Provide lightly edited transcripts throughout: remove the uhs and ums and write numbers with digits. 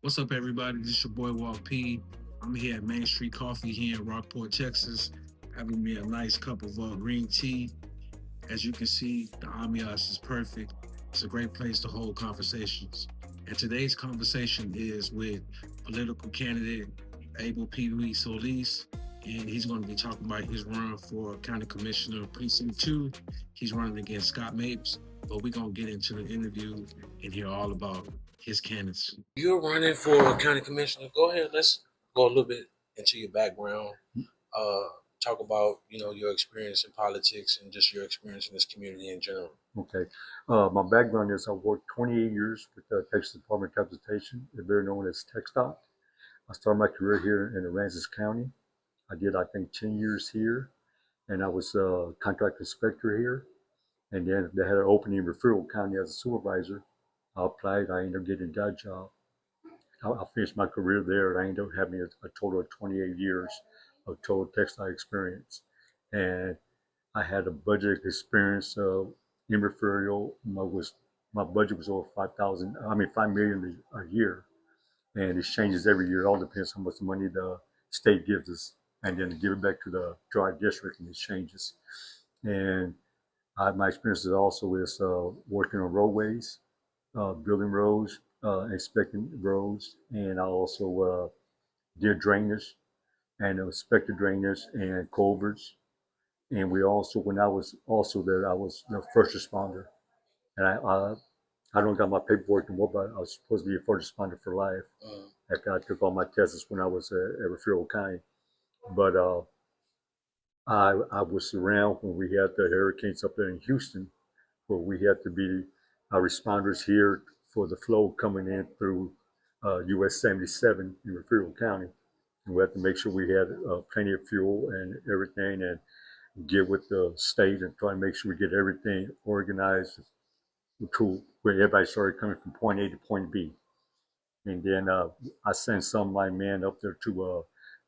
What's up, everybody? This is your boy Walt P. I'm here at Main Street Coffee here in Rockport, Texas, having me a nice cup of green tea. As you can see, the ambiance is perfect. It's a great place to hold conversations. And today's conversation is with political candidate Abel Pee Wee Solis, and he's going to be talking about his run for County Commissioner Precinct 2. He's running against Scott Mapes, but we're going to get into the interview and hear all about his candidacy. You're running for county commissioner. Go ahead. Let's go a little bit into your background. Uh, Talk about your experience in politics and just your experience in this community in general. Okay. My background is I worked 28 years with the Texas Department of Transportation, better known as TxDOT. I started my career here in Aransas County. I did, I think, 10 years here, and I was a contract inspector here. And then they had an opening in Referral County as a supervisor. I applied. I ended up getting that job. I finished my career there, and I ended up having a total of 28 years of total textile experience. And I had a budget experience in referral. My budget was over 5,000. I mean 5 million a year, and it changes every year. It all depends how much money the state gives us, and then to give it back to our district, and it changes. And my experiences also is working on roadways, building roads, inspecting roads, and I also did drainage and inspected drainage and culverts. And we also, when I was also there, I was the first responder. And I don't got my paperwork anymore, but I was supposed to be a first responder for life. After I took all my tests when I was at Referral County. But I was around when we had the hurricanes up there in Houston, where we had to be responders here for the flow coming in through US 77 in Referral County. And we had to make sure we had plenty of fuel and everything, and get with the state and try to make sure we get everything organized to where everybody started coming from point A to point B. And then I sent some of my men up there to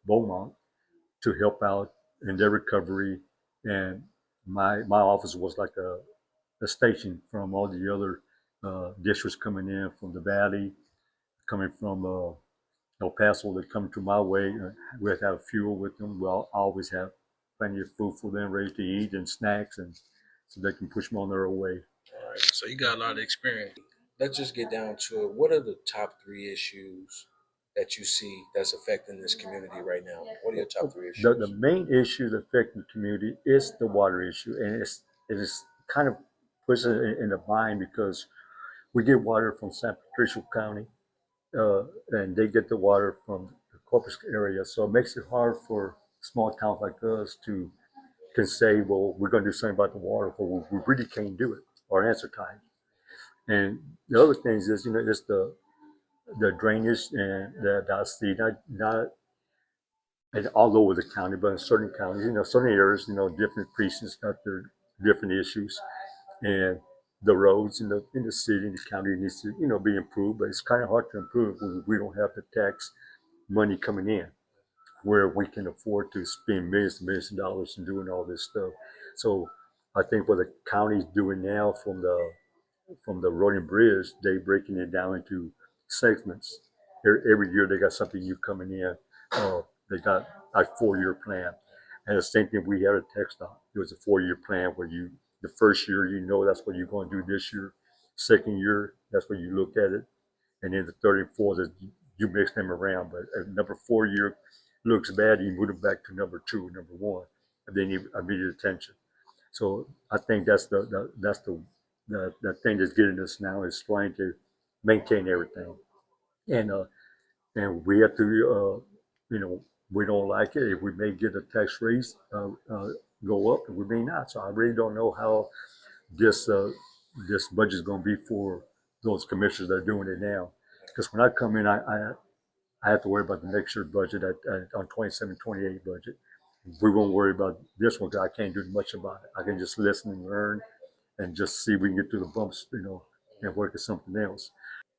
Beaumont to help out in their recovery. And my office was like a station from all the other districts coming in from the valley, coming from El Paso that come to my way. We have to have fuel with them. Well, I always have plenty of food for them, ready to eat and snacks, and so they can push them on their way. All right. So you got a lot of experience. Let's just get down to it. What are the top three issues that you see that's affecting this community right now? What are your top three issues? The main issue that affecting the community is the water issue, and it is kind of puts it in a bind because we get water from San Patricio County, and they get the water from the Corpus area, so it makes it hard for small towns like us to can say, well, we're going to do something about the water, but we really can't do it or answer time. And the other things is, just the drainage and the I see not and all over the county, but in certain counties, certain areas, different precincts got their different issues, and the roads in the city, in the county needs to, be improved. But it's kind of hard to improve when we don't have the tax money coming in, where we can afford to spend millions and millions of dollars in doing all this stuff. So I think what the county's doing now from the road and bridge, they breaking it down into segments. Every year they got something new coming in. They got a 4-year plan. And the same thing we had at TxDOT. It was a 4-year plan where the first year, that's what you're going to do this year. Second year, that's where you look at it. And then the third and fourth is you mix them around. But number 4 year looks bad, you move it back to number 2, number 1, and then you immediate attention. So I think that's the thing that's getting us now is trying to maintain everything, and we have to we don't like it. If we may get a tax raise go up, and we may not. So I really don't know how this this budget is going to be for those commissioners that are doing it now. Because when I come in, I have to worry about the next year's budget on 27-28 budget. We won't worry about this one because I can't do much about it. I can just listen and learn and just see if we can get through the bumps, and work at something else.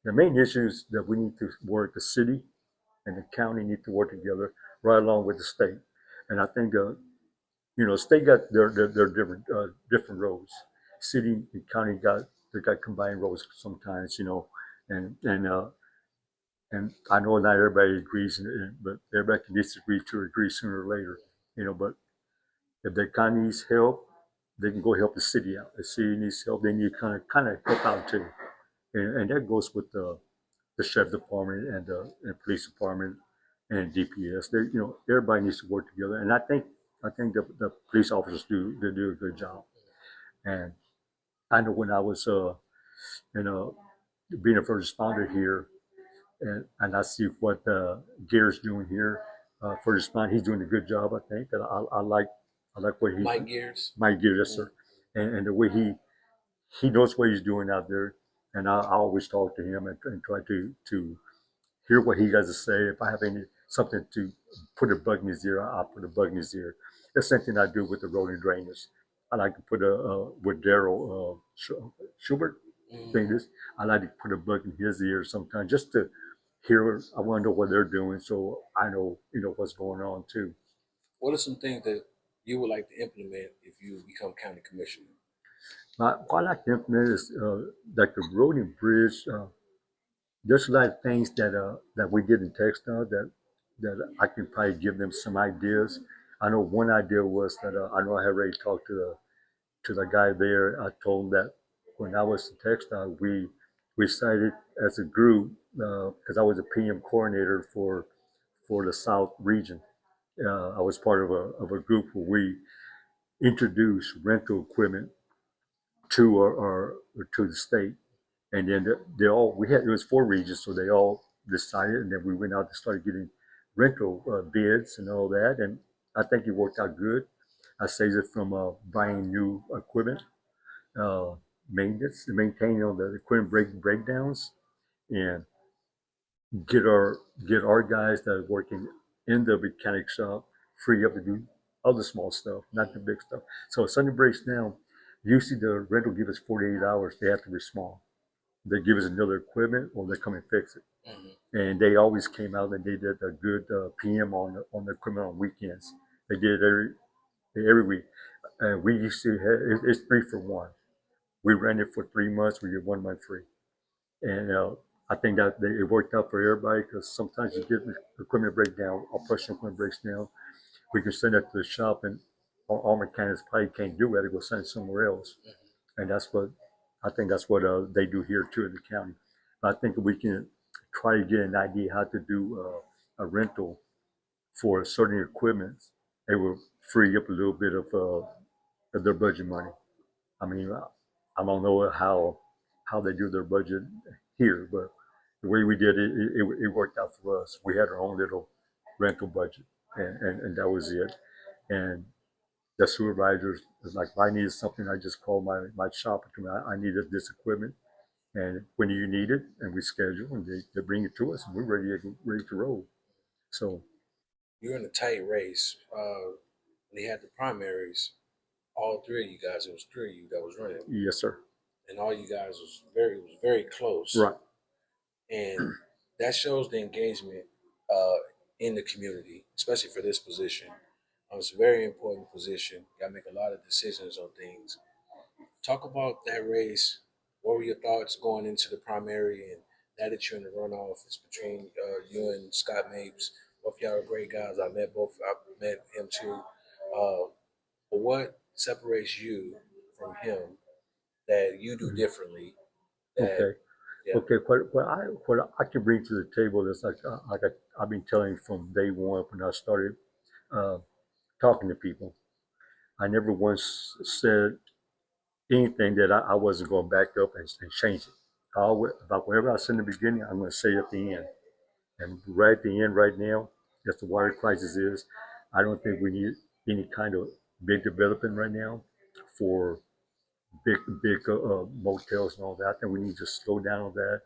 The main issue is that we need to work, the city and the county need to work together right along with the state. And I think, state got their different roads. City and county they got combined roads sometimes, and And I know not everybody agrees, but everybody can disagree to agree sooner or later, But if the county needs help, they can go help the city out. The city needs help, they need kind of help out too, and that goes with the sheriff department and police department and DPS. Everybody needs to work together, and I think the police officers do a good job. And I know when I was you know being a first responder here, and I see what Gary's doing here for respond. He's doing a good job, I think. And I like what he Mike Gears. Mike Gear, yes sir, and the way he knows what he's doing out there. And I always talk to him and try to hear what he has to say. If I have something to put a bug in his ear, I'll put a bug in his ear. The same thing I do with the rolling drainage. I like to put with Daryl Schubert thing. This I like to put a bug in his ear sometimes just to hear. I want to know what they're doing, so I know what's going on too. What are some things that you would like to implement if you become county commissioner? What I like to implement is like the road and bridge. There's a lot of things that we did in Texas that I can probably give them some ideas. I know one idea was that I know I had already talked to the guy there. I told him that when I was in Texas, we decided as a group because I was a PM coordinator for the South region. I was part of a group where we introduced rental equipment to to the state, and then they all we had it was 4 regions, so they all decided, and then we went out and started getting rental bids and all that, and I think it worked out good. I saved it from buying new equipment, uh, maintenance, maintaining all the equipment breakdowns, and get our guys that are working in the mechanic shop free up to do other small stuff, not the big stuff. So if something breaks down, usually the rental give us 48 hours. They have to respond. They give us another equipment or they come and fix it. And they always came out and they did a good PM on the equipment on weekends. They did it every week. We used to have, it's 3 for 1. We ran it for 3 months. We get 1 month free. And I think that it worked out for everybody because sometimes you get the equipment breakdown, or personal equipment breaks down. We can send it to the shop, and all mechanics probably can't do it. They go send it somewhere else, and that's what they do here too in the county. But I think we can try to get an idea how to do a rental for certain equipment. It will free up a little bit of their budget money. I mean, I don't know how they do their budget here, but the way we did it worked out for us. We had our own little rental budget, and that was it. And the supervisors was like, if I needed something, I just called my shop and told me I needed this equipment, and when you need it, and we schedule, and they bring it to us, and we're ready to roll. So You're in a tight race. They had the primaries. All three of you guys. It was three of you that was running, yes, sir. and all you guys was very close. Right. And that shows the engagement in the community, especially for this position. It's a very important position. You got to make a lot of decisions on things. Talk about that race. What were your thoughts going into the primary, and now that you're in the runoff? It's between you and Scott Mapes. Both y'all are great guys. I met both. I met him too. But what separates you from him that you do differently? That Okay. yeah. Okay. What I can bring to the table is I've been telling you from day one when I started uh, talking to people. I never once said anything that I wasn't going to back up and change it. About whatever I said in the beginning, I'm going to say at the end. And right at the end, right now, as the water crisis is, I don't think we need any kind of big development right now for big motels and all that. I think we need to slow down on that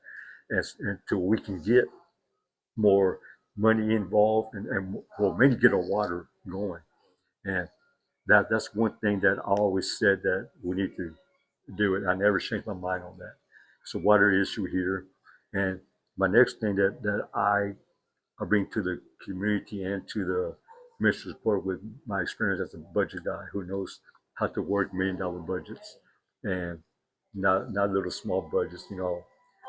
until we can get more money involved and well, maybe get our water going. And that's one thing that I always said that we need to do it. I never changed my mind on that. It's a water issue here. And my next thing that I bring to the community and to the commissioner's board with my experience as a budget guy who knows how to work $1 million budgets and not little small budgets.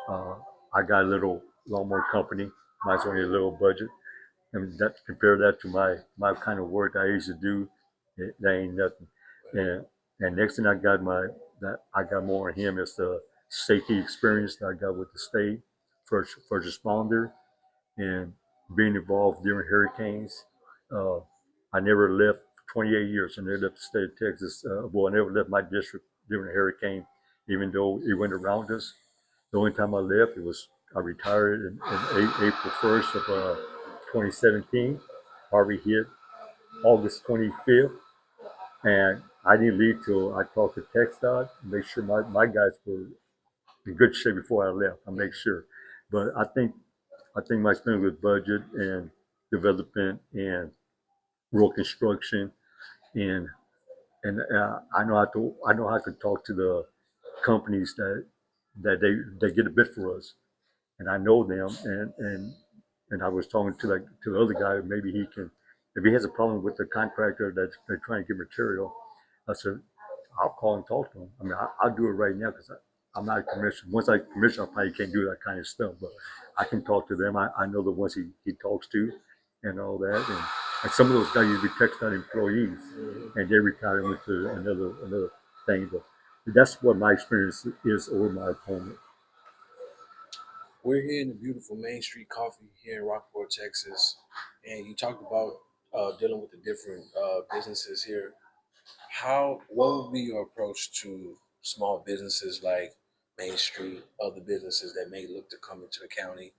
I got a little lawnmower company mine's only a little budget. And that compare that to my kind of work I used to do, that ain't nothing. And next thing I got that I got more on him is the safety experience that I got with the state first responder and being involved during hurricanes. Uh, I never left for 28 years. I never left the state of Texas. Well, I never left my district during a hurricane, even though it went around us. The only time I left, I retired in April 1st of 2017. Harvey hit August 25th, and I didn't leave till I talked to TxDOT, make sure my guys were in good shape before I left. I make sure, but I think my spending with budget and development and road construction and I know how to talk to the companies that they get a bid for us, and I know them, and I was talking to the other guy, maybe he can, if he has a problem with the contractor that's they're trying to get material. I said, I'll call and talk to him. I mean, I'll do it right now because I'm not a commissioner. Once I commission, I probably can't do that kind of stuff, but I can talk to them. I know the ones he talks to and all that. And some of those guys used to be TxDOT employees, and they retired and went to another thing. But that's what my experience is over my opponent. We're here in the beautiful Main Street Coffee here in Rockport, Texas, and you talked about dealing with the different businesses here. What would be your approach to small businesses like Main Street, other businesses that may look to come into the county?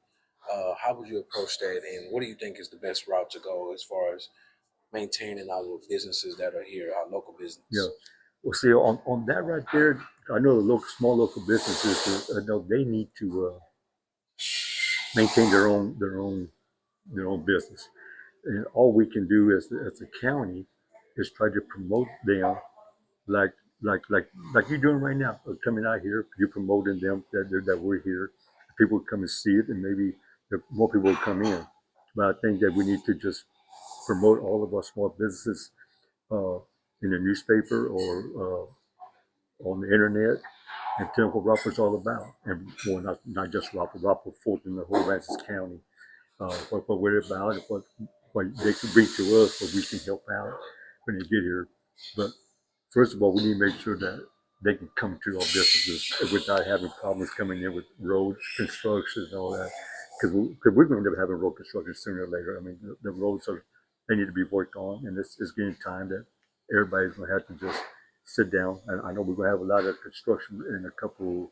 How would you approach that, and what do you think is the best route to go as far as maintaining our businesses that are here, our local business? Yeah. Well, see, on that right there, I know the small local businesses, I know they need to maintain their own business. And all we can do as a county is try to promote them like like you're doing right now. Coming out here, you're promoting them that we're here. People come and see it, and maybe more people will come in. But I think that we need to just promote all of our small businesses uh, in the newspaper or on the internet and tell them what Rockport's all about. And well, not just Rockport, Fulton, the whole Aransas County. What we're about, what they can bring to us, what we can help out when they get here. But first of all, we need to make sure that they can come to our businesses without having problems coming in with roads, construction, and all that. Because we're going to end up having road construction sooner or later. I mean, the roads they need to be worked on, and it's getting time that everybody's going to have to just sit down. And I know we're going to have a lot of construction in a couple,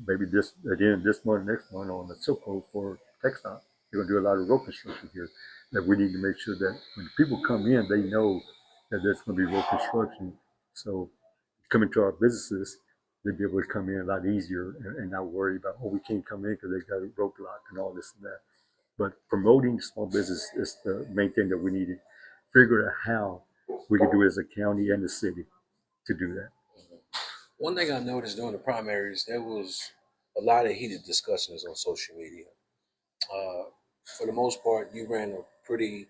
maybe this at the end of this month, next month on the Silk Road for TxDOT. They're going to do a lot of road construction here. That we need to make sure that when people come in, they know that there's going to be road construction. So coming to our businesses, they'll be able to come in a lot easier and not worry about, oh, we can't come in because they got a roadblock and all this and that. But promoting small business is the main thing that we need to figure out how we can do it as a county and the city to do that. One thing I noticed during the primaries, there was a lot of heated discussions on social media. For the most part, you ran a pretty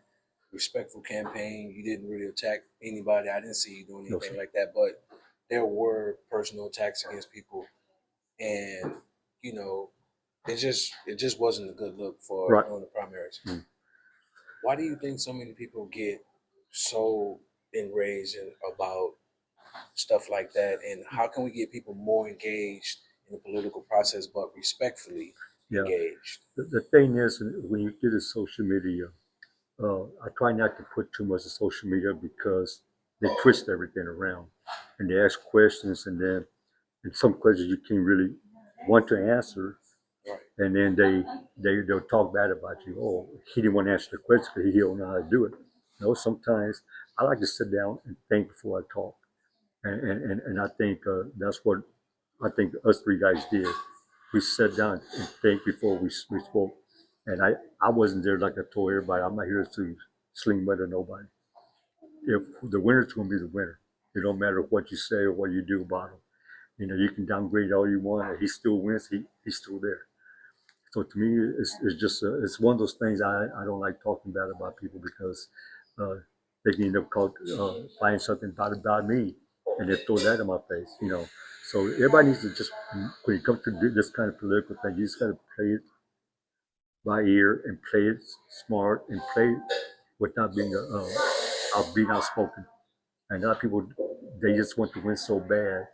respectful campaign. You didn't really attack anybody. I didn't see you doing anything like that, but there were personal attacks against people, and you know, it just wasn't a good look for during the primaries. Mm. Why do you think so many people get so enraged about stuff like that, and how can we get people more engaged in the political process, but respectfully engaged? The thing is, when you get to social media, I try not to put too much of social media because they twist everything around and they ask questions, and then in some questions you can't really want to answer, Right. and then they'll talk bad about you. Oh, he didn't want to answer the question because he don't know how to do it. You know, sometimes I like to sit down and think before I talk, and I think that's what I think us three guys did. We sat down and think before we spoke. And I wasn't there like I told everybody. I'm not here to sling mud at nobody. If the winner's going to be the winner, it don't matter what you say or what you do about him. You know, you can downgrade all you want, and he still wins. He's still there. So to me, it's just it's one of those things I don't like talking bad about people because uh, they can end up finding something bad about me, and they throw that in my face. You know, so everybody needs to just when it comes to this kind of political thing, you just got to play it by ear and play it smart and play without being outspoken. And a lot of people, they just want to win so bad,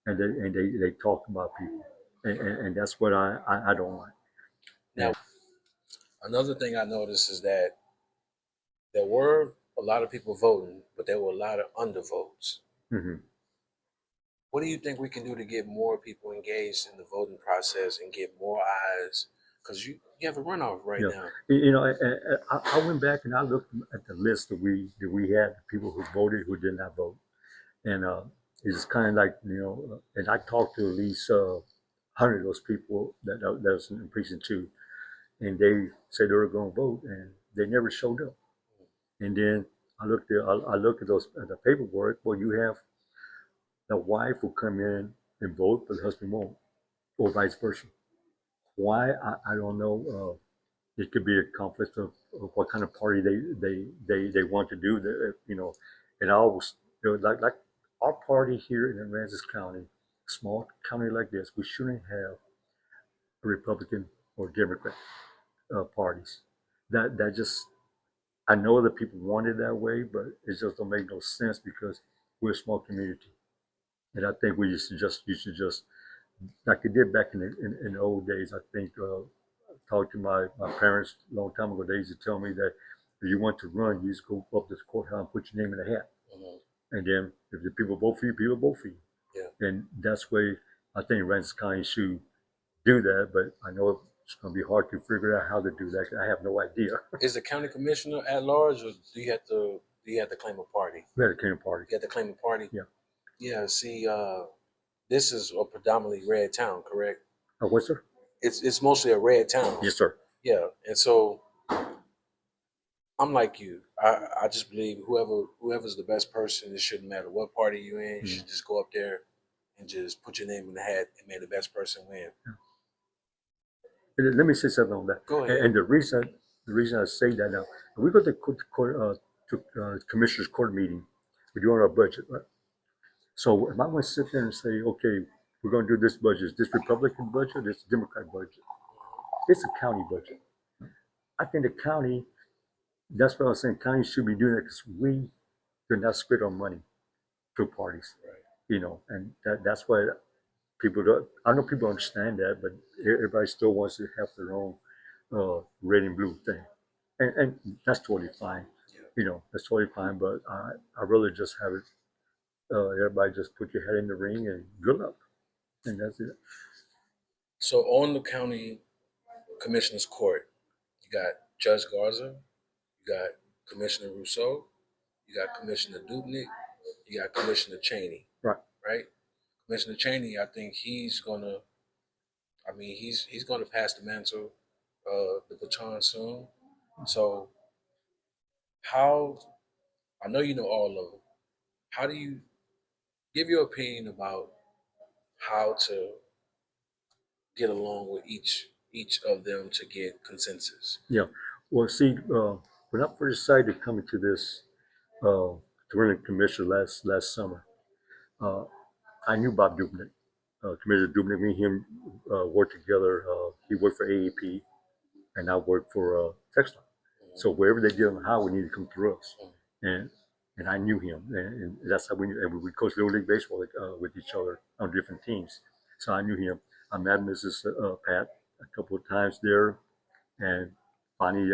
and they talk about people, and that's what I don't like. Now, another thing I noticed is that there were a lot of people voting, but there were a lot of undervotes. Mm-hmm. What do you think we can do to get more people engaged in the voting process and get more eyes? Because you have a runoff right Yeah. now. You know, I went back and I looked at the list that we had, people who voted, who did not vote, and it's kind of like, and I talked to at least 100 of those people that was in precinct 2, and they said they were going to vote, and they never showed up. And then I looked at the paperwork. Well, you have the wife will come in and vote, but the husband won't, or vice versa. Why, I don't know. It could be a conflict of what kind of party they want to do. And I always, like our party here in Aransas County, a small county like this, we shouldn't have Republican or Democrat parties. That just, I know that people want it that way, but it just don't make no sense because we're a small community, and I think you should just like it did back in the old days. I think talked to my parents a long time ago. They used to tell me that if you want to run, you just go up to the courthouse and put your name in the hat. Mm-hmm. And then if the people vote for you, people vote for you. Yeah. And that's why I think Aransas County should do that. But I know it's going to be hard to figure out how to do that. I have no idea. Is the county commissioner at large, or do you have to claim a party? We had a Kingdom Party. You have to claim a party. Yeah. Yeah. See, this is a predominantly red town, correct? What's sir? It's mostly a red town. Yes, sir. Yeah, and so I'm like you. I just believe whoever's the best person, it shouldn't matter what party you're in. You should just go up there and just put your name in the hat and may the best person win. Let me say something on that. Go ahead. And the reason I say that now, we go to commissioner's court meeting. We're doing our budget, right? So if I'm going to sit there and say, okay, we're going to do this budget, is this Republican budget, this Democrat budget? It's a county budget. I think the county, that's what I was saying, county should be doing it because we do not split our money to parties, Right. And that's why people don't, I know people understand that, but everybody still wants to have their own red and blue thing. And that's totally fine. Yeah. That's totally fine, but I really just have it, everybody just put your head in the ring and good luck. And that's it. So on the county commissioner's court, you got Judge Garza, you got Commissioner Rousseau, you got Commissioner Dubnik, you got Commissioner Cheney. Right. Right? Commissioner Cheney, I think he's gonna pass the mantle, the baton soon. So how, I know you know all of them. How do you give your opinion about how to get along with each of them to get consensus? Yeah. Well, see, when I first decided to come into this, to run a commissioner last summer, I knew Bob Dubnik, Commissioner Dubnik. Me and him worked together. He worked for AAP, and I worked for Textron. So wherever they did on the highway, needed to come through us, and I knew him, and that's how we coached Little League Baseball with each other on different teams. So I knew him. I met Mrs. Pat a couple of times there, and finally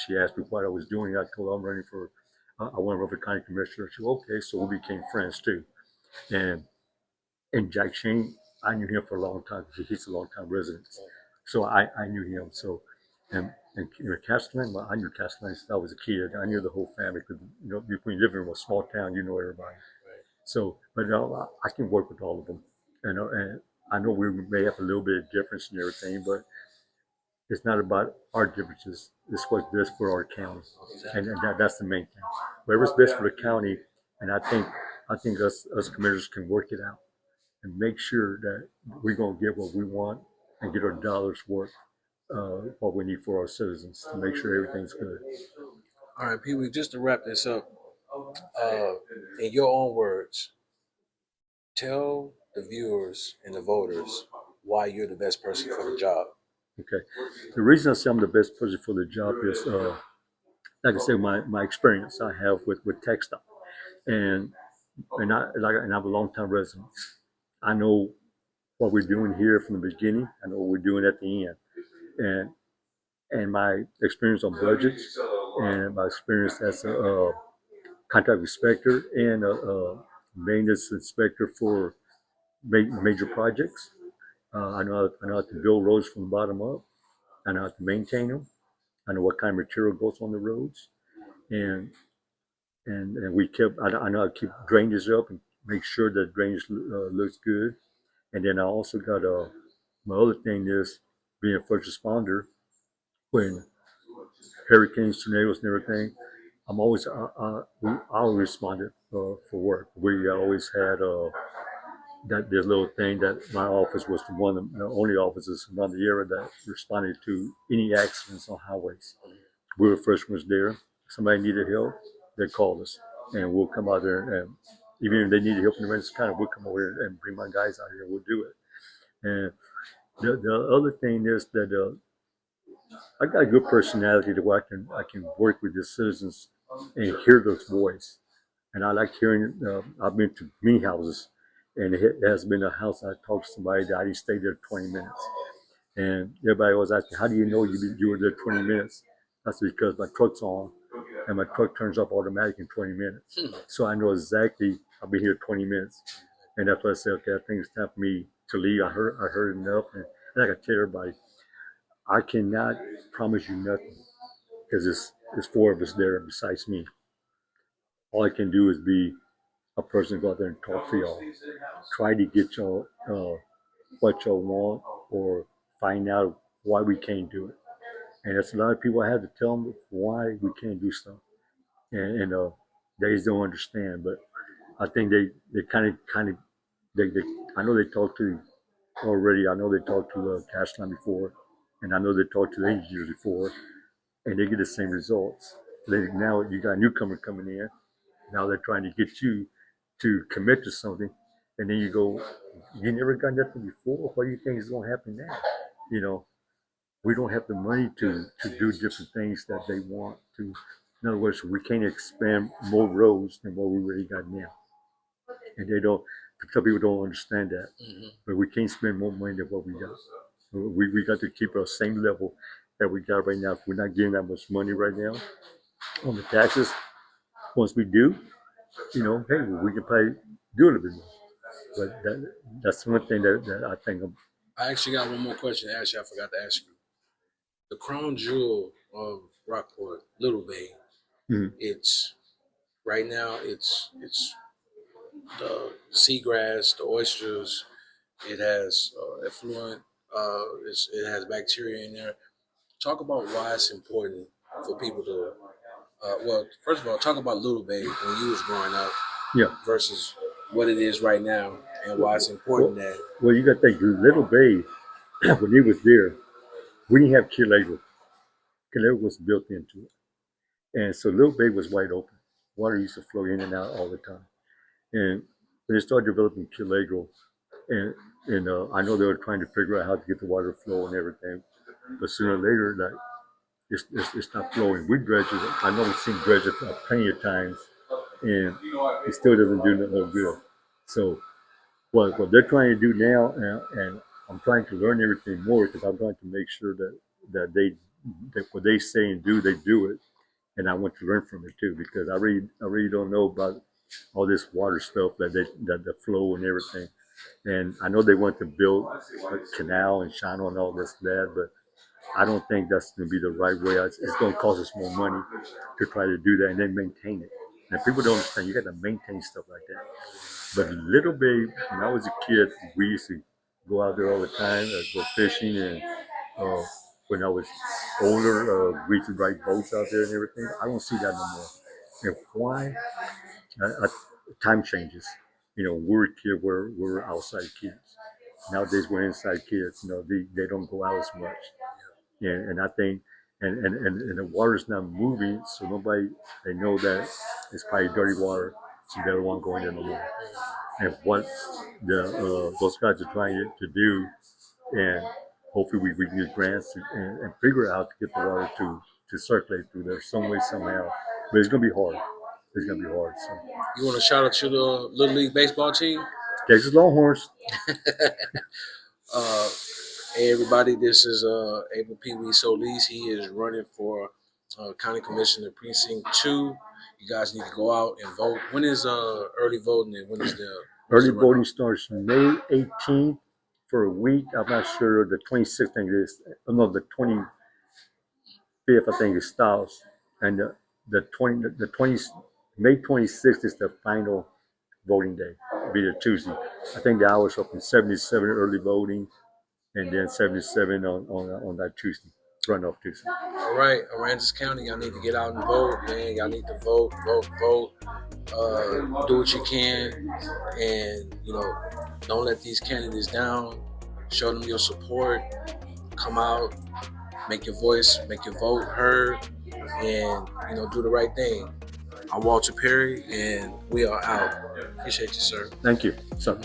she asked me what I was doing. I told her I'm running for, I want to run for county commissioner. She said, okay, so we became friends too. And Jack Shane, I knew him for a long time. He's a long time resident, so I knew him. So and Castellan, well, I knew Castellan since I was a kid. I knew the whole family because when you live in a small town, you know everybody. Right. So, but I can work with all of them, and I know we may have a little bit of difference in everything, but it's not about our differences. It's what's best for our county, and that's the main thing. Whatever's best for the county, and I think us commissioners can work it out and make sure that we're gonna get what we want and get our dollars worth, what we need for our citizens to make sure everything's good. All right, Pee Wee, just to wrap this up, in your own words, tell the viewers and the voters why you're the best person for the job. Okay. The reason I say I'm the best person for the job is, like I said, my experience I have with textile, and and I'm a long time resident. I know what we're doing here from the beginning. I know what we're doing at the end, and my experience on budgets, and my experience as a contract inspector and a maintenance inspector for major projects. I know how to build roads from the bottom up. I know how to maintain them. I know what kind of material goes on the roads, and I know how to keep drainage up and make sure that drainage looks good. And then I also got my other thing is being a first responder when hurricanes, tornadoes, and everything. We always responded for work. We always had that this little thing that my office was one of the only offices around the area that responded to any accidents on highways. We were the first ones there. If somebody needed help, they called us, and we'll come out there. And even if they needed help in the Aransas County, we'll come over here and bring my guys out here. And we'll do it. And the other thing is that I got a good personality to where I can work with the citizens and hear their voice. And I like hearing. I've been to many houses, and it has been a house I talked to somebody that I didn't stay there 20 minutes. And everybody always asked me, "How do you know you were there 20 minutes?" That's because my truck's on, and my truck turns off automatic in 20 minutes. So I know exactly I'll be here 20 minutes, and that's why I say, okay, I think it's time for me to leave. I heard enough, and like I tell everybody, I cannot promise you nothing because it's four of us there besides me. All I can do is be a person to go out there and talk to y'all, try to get y'all what y'all want, or find out why we can't do it. And there's a lot of people I had to tell them why we can't do stuff, and they just don't understand. But I think they kind of they I know they talked to already. I know they talked to Cashline before, and I know they talked to the engineers before, and they get the same results. Now you got a newcomer coming in. Now they're trying to get you to commit to something, and then you go, you never got nothing before. What do you think is going to happen now? You know, we don't have the money to do different things that they want to. In other words, we can't expand more roads than what we already got now, and they don't. Some people don't understand that, but we can't spend more money than what we got. We got to keep our same level that we got right now. If we're not getting that much money right now on the taxes, once we do, hey, we can probably do a little bit more. But that's one thing that I think of. I actually got one more question to ask you. I forgot to ask you. The crown jewel of Rockport, Little Bay. It's right now. It's the seagrass, the oysters. It has effluent. It has bacteria in there. Talk about why it's important for people to. Well, first of all, talk about Little Bay when you was growing up Yeah. versus what it is right now, and why it's important that. Well, you got to think Little Bay when it was there, we didn't have Kilagro. Kilagro was built into it, and so Little Bay was wide open. Water used to flow in and out all the time. And when they started developing Kilagro, and I know they were trying to figure out how to get the water flow and everything, but sooner or later, like it's not flowing. We dredge it. I know we've seen dredge it plenty of times, and it still doesn't do no good. So what they're trying to do now, and I'm trying to learn everything more because I'm trying to make sure that what they say and do, they do it, and I want to learn from it too because I really don't know about all this water stuff that the flow and everything. And I know they want to build a canal and channel and all this and that, but I don't think that's going to be the right way. It's going to cost us more money to try to do that and then maintain it. And people don't understand you got to maintain stuff like that. But Little Bay, when I was a kid, we used to go out there all the time, go fishing, and uh, when I was older, we used to ride boats out there and everything. I don't see that no more. And why? Time changes. We're a kid, we're outside kids. Nowadays, we're inside kids. They don't go out as much. And I think, and the water's not moving, so nobody, they know that it's probably dirty water, so they don't want to go in there no more. And what those guys are trying to do, and hopefully we can get grants and figure out how to get the water to circulate through there some way, somehow. But it's going to be hard. It's going to be hard. So, You want to shout out your Little League baseball team? Texas Longhorns. Hey everybody, this is Abel Pee Wee Solis. He is running for County Commissioner Precinct 2. You guys need to go out and vote. When is early voting and when is the Early voting starts May 18th for a week. I'm not sure. The 26th, I think it is. No, the 25th, I think it starts. And May 26th is the final voting day. It'll be the Tuesday. I think the hours open 77 early voting, and then 77 on that Tuesday, runoff Tuesday. All right, Aransas County, y'all need to get out and vote, man. Y'all need to vote. Do what you can, and don't let these candidates down. Show them your support. Come out, make your voice, make your vote heard, and do the right thing. I'm Walter Perry, and we are out. Appreciate you, sir. Thank you. So.